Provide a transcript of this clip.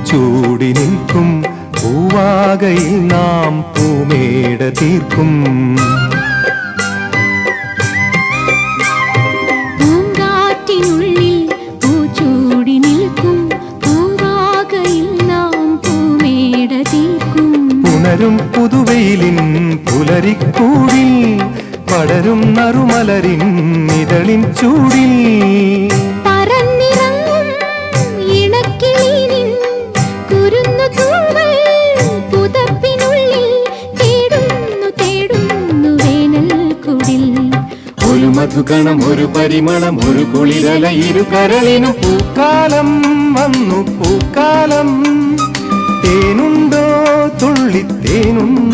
പൂച്ചൂടി നിൽക്കും പൂവാകയിൽ നാം പൂമേട തീർക്കും. പൂങ്കാറ്റിനുള്ളിൽ പൂച്ചൂടി നിൽക്കും പൂവാകയിൽ നാം പൂമേട തീർക്കും. ഉണരും പുതുവെയിലിൻ പുലരിക്കൂടിൽ പടരും നറുമലരിൻ ഇതളിൻ ചൂടിൽ പറന്നിറങ്ങും ഇണക്കിളിനിൻ കുരുന്നു തൂവൽ പുതപ്പിനുള്ളിൽ തേടുന്നു തേടുന്നു വേനൽ കുടിൽ. ഒരു മധുഗണം ഒരു പരിമളം ഒരു കുളിരല ഇരു കരളിനും പൂക്കാലം വന്നു പൂക്കാലം. തേനുണ്ടോ തുള്ളിത്തേനുണ്ടോ